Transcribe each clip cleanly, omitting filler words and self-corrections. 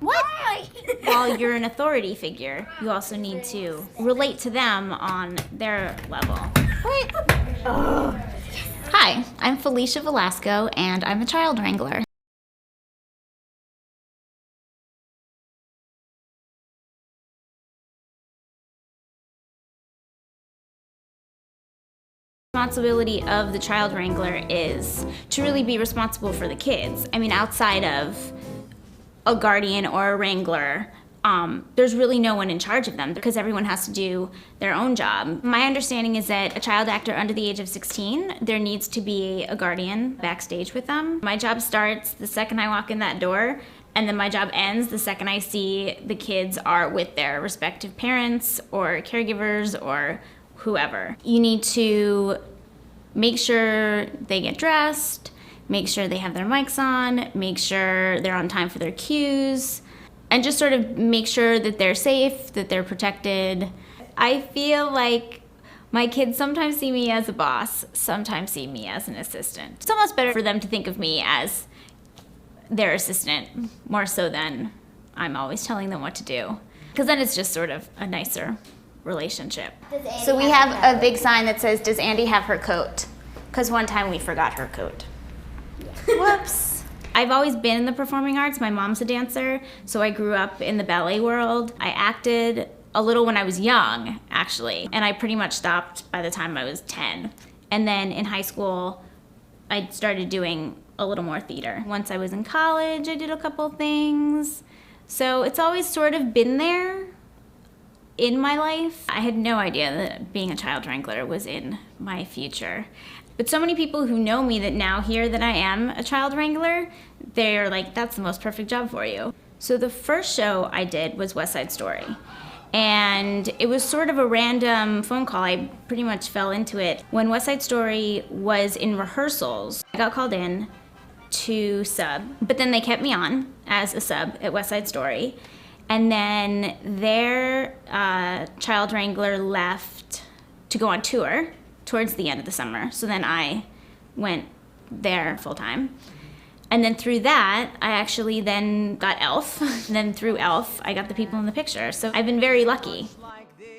What? While you're an authority figure, you also need to relate to them on their level. What? Oh. Hi, I'm Felicia Velasco, and I'm a child wrangler. Responsibility of the child wrangler is to really be responsible for the kids. I mean, outside of a guardian or a wrangler, there's really no one in charge of them because everyone has to do their own job. My understanding is that a child actor under the age of 16, there needs to be a guardian backstage with them. My job starts the second I walk in that door, and then my job ends the second I see the kids are with their respective parents or caregivers or whoever. You need to make sure they get dressed, make sure they have their mics on, make sure they're on time for their cues, and just sort of make sure that they're safe, that they're protected. I feel like my kids sometimes see me as a boss, sometimes see me as an assistant. It's almost better for them to think of me as their assistant, more so than I'm always telling them what to do. Because then it's just sort of a nicer relationship. So we have a big sign that says, "Does Andy have her coat?" Because one time we forgot her coat. Whoops. I've always been in the performing arts. My mom's a dancer, so I grew up in the ballet world. I acted a little when I was young, actually, and I pretty much stopped by the time I was 10. And then in high school, I started doing a little more theater. Once I was in college, I did a couple things. So it's always sort of been there in my life. I had no idea that being a child wrangler was in my future. But so many people who know me that now hear that I am a child wrangler, they're like, that's the most perfect job for you. So the first show I did was West Side Story. And it was sort of a random phone call. I pretty much fell into it. When West Side Story was in rehearsals, I got called in to sub, but then they kept me on as a sub at West Side Story. And then their child wrangler left to go on tour towards the end of the summer. So then I went there full time. And then through that, I actually then got Elf. And then through Elf, I got the people in the picture. So I've been very lucky.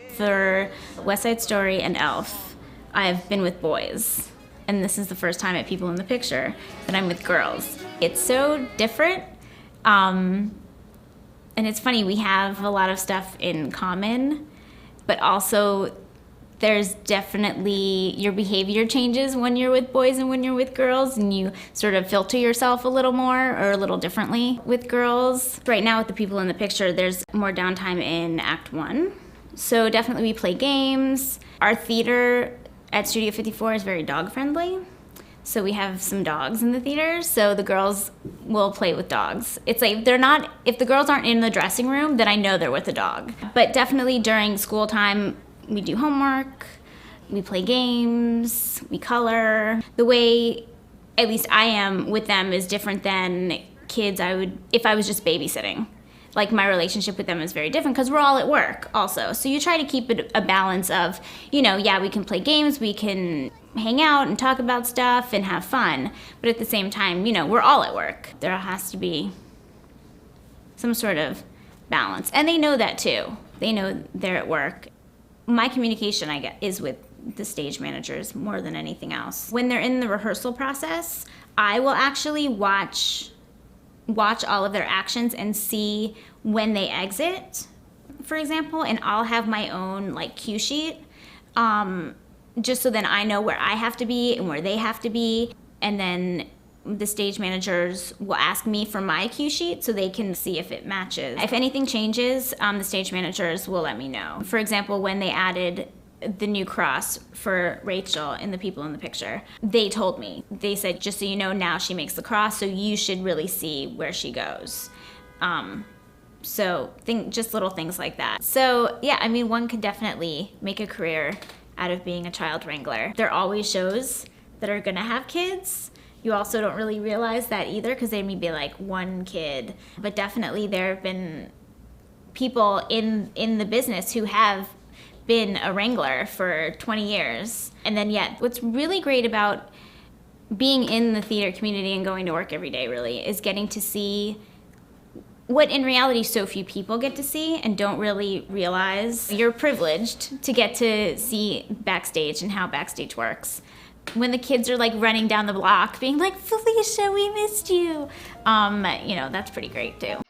For West Side Story and Elf, I've been with boys. And this is the first time at People in the Picture that I'm with girls. It's so different. And it's funny, we have a lot of stuff in common, but also there's definitely, your behavior changes when you're with boys and when you're with girls, and you sort of filter yourself a little more or a little differently with girls. Right now with the People in the Picture, there's more downtime in Act 1. So definitely we play games. Our theater at Studio 54 is very dog friendly. So we have some dogs in the theater, so the girls will play with dogs. It's like if the girls aren't in the dressing room, then I know they're with a dog. But definitely during school time, we do homework, we play games, we color. The way, at least I am with them, is different than kids if I was just babysitting. Like, my relationship with them is very different because we're all at work also. So you try to keep it a balance of, yeah, we can play games, we can hang out and talk about stuff and have fun. But at the same time, we're all at work. There has to be some sort of balance. And they know that too. They know they're at work. My communication, I get, is with the stage managers more than anything else. When they're in the rehearsal process, I will actually watch all of their actions and see when they exit, for example, and I'll have my own cue sheet, just so then I know where I have to be and where they have to be. And then the stage managers will ask me for my cue sheet so they can see if it matches. If anything changes, the stage managers will let me know. For example, when they added the new cross for Rachel in the People in the Picture, they told me. They said, just so you know, now she makes the cross, so you should really see where she goes. So just little things like that. So yeah, I mean, one could definitely make a career out of being a child wrangler. There are always shows that are gonna have kids. You also don't really realize that either because they may be one kid. But definitely there have been people in the business who have been a wrangler for 20 years. And then yet, what's really great about being in the theater community and going to work every day really is getting to see what in reality so few people get to see and don't really realize. You're privileged to get to see backstage and how backstage works. When the kids are like running down the block being like, Felicia, we missed you. That's pretty great too.